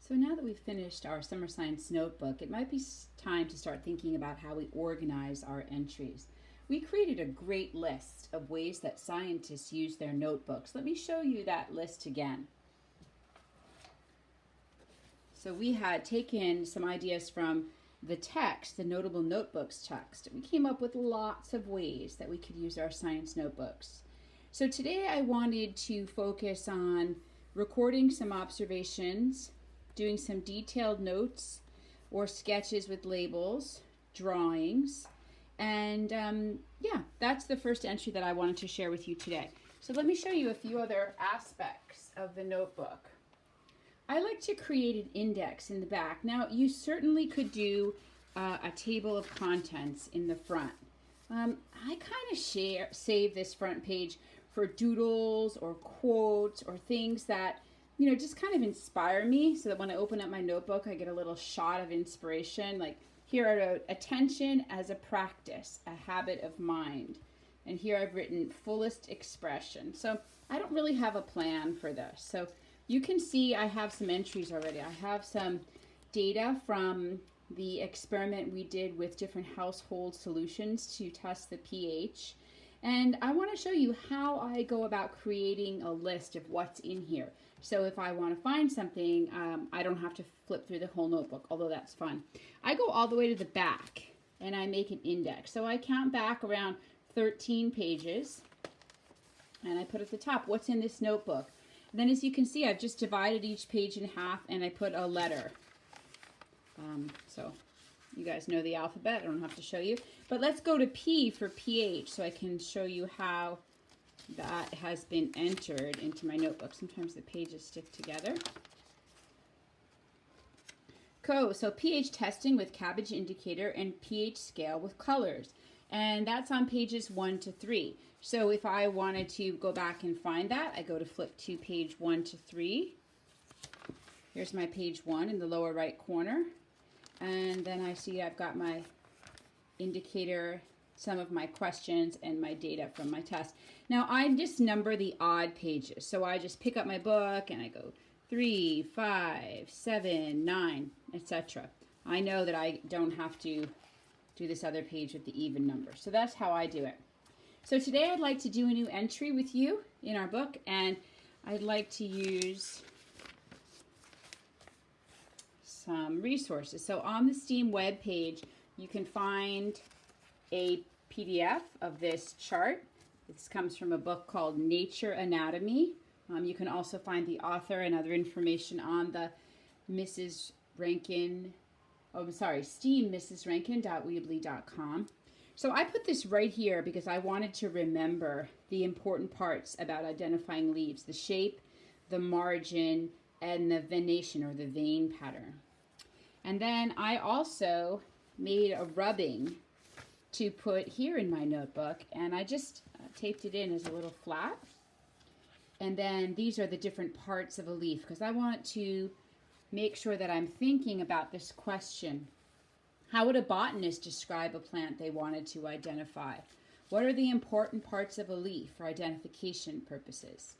So now that we've finished our summer science notebook, it might be time to start thinking about how we organize our entries. We created a great list of ways that scientists use their notebooks. Let me show you that list again. So we had taken some ideas from the text, the Notable Notebooks text. We came up with lots of ways that we could use our science notebooks. So today I wanted to focus on recording some observations, doing some detailed notes or sketches with labels, drawings, and yeah, that's the first entry that I wanted to share with you today. So let me show you a few other aspects of the notebook. I like to create an index in the back. Now, you certainly could do a table of contents in the front. I kind of save this front page for doodles or quotes or things that, just kind of inspire me, so that when I open up my notebook, I get a little shot of inspiration. Like here I wrote, attention as a practice, a habit of mind. And here I've written fullest expression. So I don't really have a plan for this. So you can see I have some entries already. I have some data from the experiment we did with different household solutions to test the pH. And I want to show you how I go about creating a list of what's in here. So if I want to find something, I don't have to flip through the whole notebook, although that's fun. I go all the way to the back and I make an index. So I count back around 13 pages and I put at the top, what's in this notebook? And then as you can see, I've just divided each page in half and I put a letter. So you guys know the alphabet, I don't have to show you. But let's go to P for pH so I can show you how that has been entered into my notebook. Sometimes the pages stick together. So pH testing with cabbage indicator and pH scale with colors. And that's on pages 1 to 3. So if I wanted to go back and find that, I go to flip to page 1 to 3. Here's my page 1 in the lower right corner. And then I see I've got my indicator, some of my questions, and my data from my test. Now I just number the odd pages. So I just pick up my book and I go 3, 5, 7, 9, etc. I know that I don't have to do this other page with the even number. So that's how I do it. So today I'd like to do a new entry with you in our book, and I'd like to use some resources. So on the STEAM web page, you can find a PDF of this chart. This comes from a book called Nature Anatomy. You can also find the author and other information on the STEAM mrsrankin.weebly.com. So I put this right here because I wanted to remember the important parts about identifying leaves, the shape, the margin, and the venation or the vein pattern. And then I also made a rubbing to put here in my notebook, and I just taped it in as a little flap. And then these are the different parts of a leaf because I want to make sure that I'm thinking about this question. How would a botanist describe a plant they wanted to identify? What are the important parts of a leaf for identification purposes?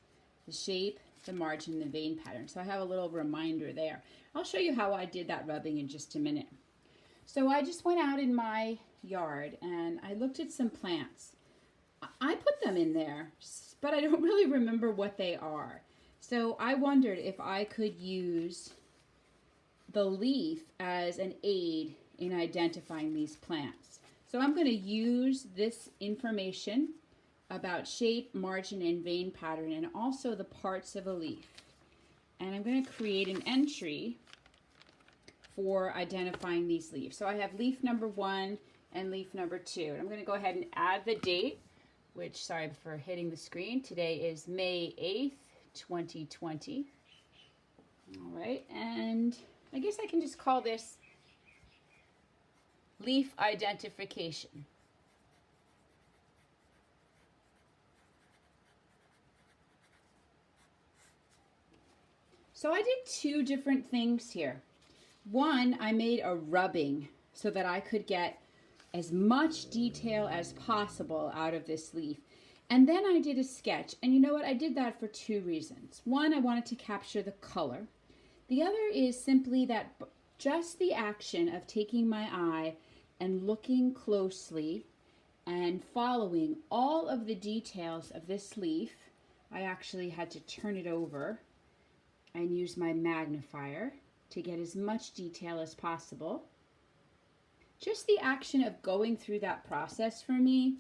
The shape, the margin, the vein pattern. So I have a little reminder there. I'll show you how I did that rubbing in just a minute. So I just went out in my yard and I looked at some plants. I put them in there, but I don't really remember what they are. So I wondered if I could use the leaf as an aid in identifying these plants. So I'm going to use this information about shape, margin, and vein pattern, and also the parts of a leaf. And I'm going to create an entry for identifying these leaves. So I have leaf number 1 and leaf number 2. And I'm going to go ahead and add the date, which, sorry for hitting the screen. Today is May 8th, 2020. All right, and I guess I can just call this leaf identification. So I did 2 different things here. One, I made a rubbing so that I could get as much detail as possible out of this leaf. And then I did a sketch. And you know what? I did that for 2 reasons. One, I wanted to capture the color. The other is simply that just the action of taking my eye and looking closely and following all of the details of this leaf. I actually had to turn it over and use my magnifier to get as much detail as possible. Just the action of going through that process for me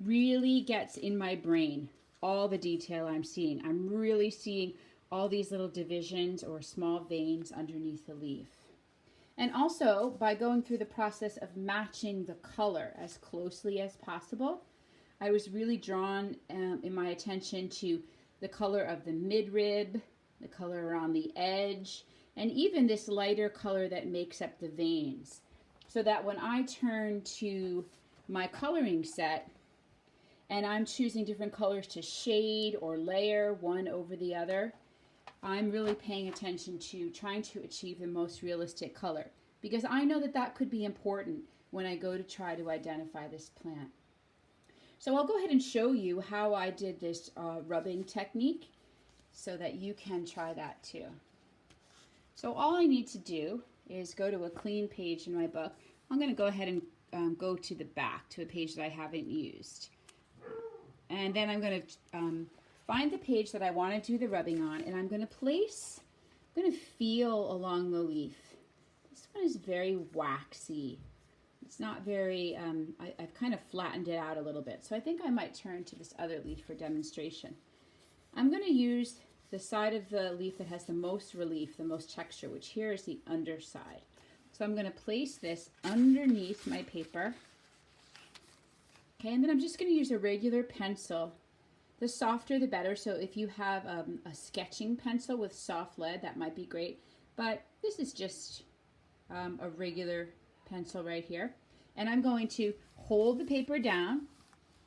really gets in my brain all the detail I'm seeing. I'm really seeing all these little divisions or small veins underneath the leaf. And also, by going through the process of matching the color as closely as possible, I was really drawn in my attention to the color of the midrib, the color around the edge, and even this lighter color that makes up the veins. So that when I turn to my coloring set and I'm choosing different colors to shade or layer one over the other, I'm really paying attention to trying to achieve the most realistic color, because I know that that could be important when I go to try to identify this plant. So I'll go ahead and show you how I did this rubbing technique so that you can try that too. So all I need to do is go to a clean page in my book. I'm going to go ahead and go to the back to a page that I haven't used. And then I'm going to find the page that I want to do the rubbing on, and I'm going to feel along the leaf. This one is very waxy. It's not very, I've kind of flattened it out a little bit. So I think I might turn to this other leaf for demonstration. I'm going to use the side of the leaf that has the most relief, the most texture, which here is the underside. So I'm going to place this underneath my paper. Okay, and then I'm just going to use a regular pencil. The softer the better, so if you have a sketching pencil with soft lead, that might be great. But this is just a regular pencil right here. And I'm going to hold the paper down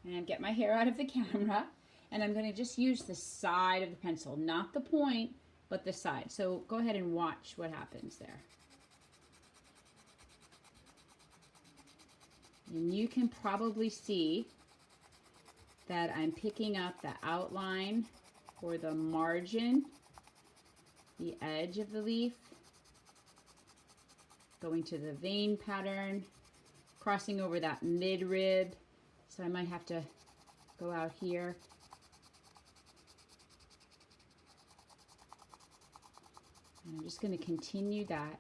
and get my hair out of the camera. And I'm going to just use the side of the pencil, not the point, but the side. So go ahead and watch what happens there. And you can probably see that I'm picking up the outline or the margin, the edge of the leaf, going to the vein pattern, crossing over that midrib. So I might have to go out here. And I'm just going to continue that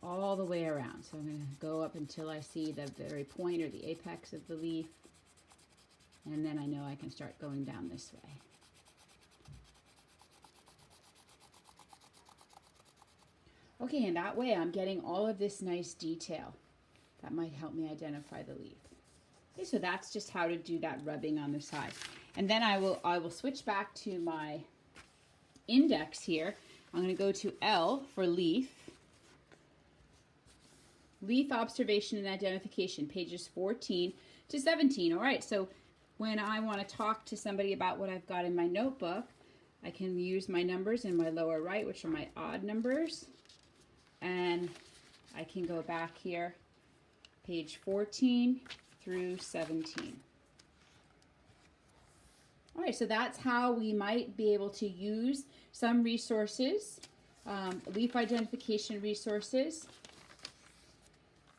all the way around. So I'm going to go up until I see the very point or the apex of the leaf. And then I know I can start going down this way. Okay, and that way I'm getting all of this nice detail. That might help me identify the leaf. Okay, so that's just how to do that rubbing on the side. And then I will switch back to my index here. I'm going to go to L for leaf. Leaf observation and identification, pages 14 to 17. All right, so when I want to talk to somebody about what I've got in my notebook, I can use my numbers in my lower right, which are my odd numbers. And I can go back here, page 14 through 17. All right, so that's how we might be able to use some resources, leaf identification resources,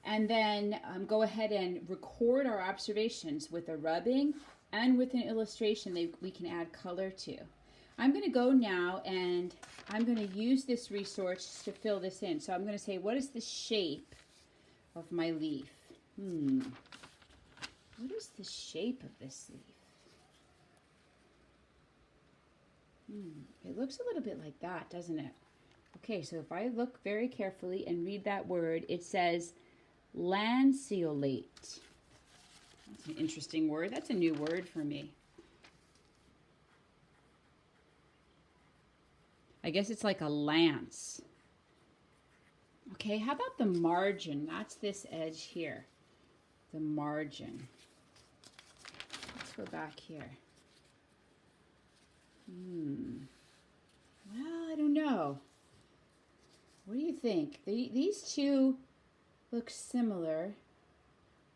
and then go ahead and record our observations with a rubbing and with an illustration that we can add color to. I'm going to go now and I'm going to use this resource to fill this in. So I'm going to say, what is the shape of my leaf? What is the shape of this leaf? It looks a little bit like that, doesn't it? Okay, so if I look very carefully and read that word, it says lanceolate. That's an interesting word. That's a new word for me. I guess it's like a lance. Okay, how about the margin? That's this edge here. The margin. Let's go back here. Well, I don't know. What do you think? These two look similar.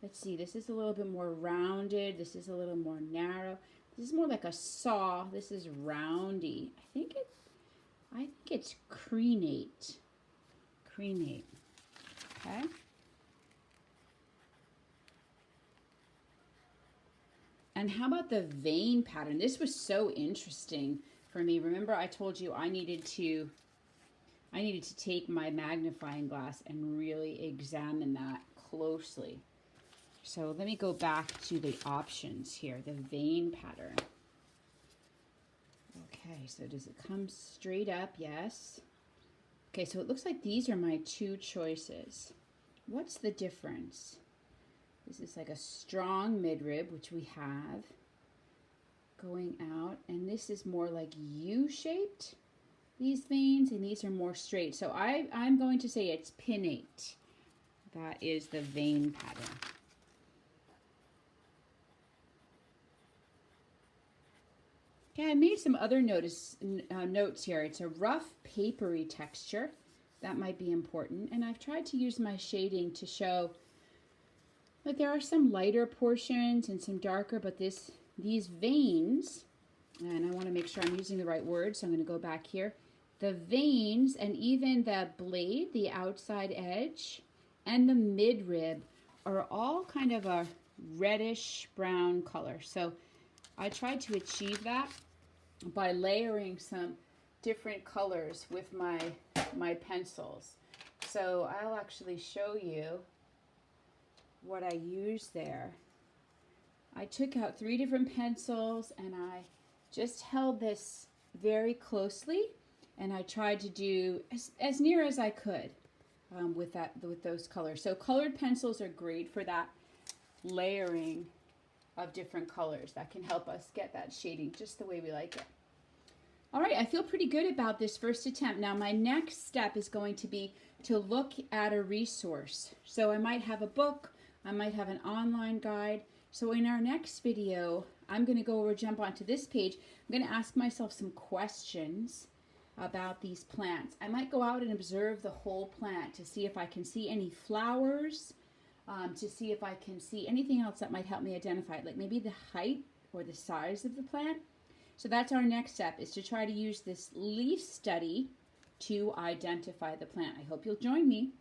Let's see, this is a little bit more rounded. This is a little more narrow. This is more like a saw. This is roundy. I think it's crenate. prenate. Okay. And how about the vein pattern? This was so interesting for me. Remember I told you I needed to take my magnifying glass and really examine that closely. So let me go back to the options here, the vein pattern. Okay, so does it come straight up? Yes. Okay, so it looks like these are my two choices. What's the difference? This is like a strong midrib, which we have going out, and this is more like U-shaped, these veins, and these are more straight. So I'm going to say it's pinnate. That is the vein pattern. Okay, I made some other notes here. It's a rough papery texture. That might be important. And I've tried to use my shading to show that there are some lighter portions and some darker, but these veins, and I want to make sure I'm using the right word, so I'm going to go back here. The veins and even the blade, the outside edge, and the midrib are all kind of a reddish brown color. So I tried to achieve that by layering some different colors with my pencils. So I'll actually show you what I used there. I took out 3 different pencils and I just held this very closely, and I tried to do as near as I could with those colors. So colored pencils are great for that layering of different colors. That can help us get that shading just the way we like it. All right, I feel pretty good about this first attempt. Now my next step is going to be to look at a resource. So I might have a book, I might have an online guide. So in our next video, I'm going to jump onto this page. I'm going to ask myself some questions about these plants. I might go out and observe the whole plant to see if I can see any flowers, to see if I can see anything else that might help me identify it, like maybe the height or the size of the plant. So that's our next step, is to try to use this leaf study to identify the plant. I hope you'll join me.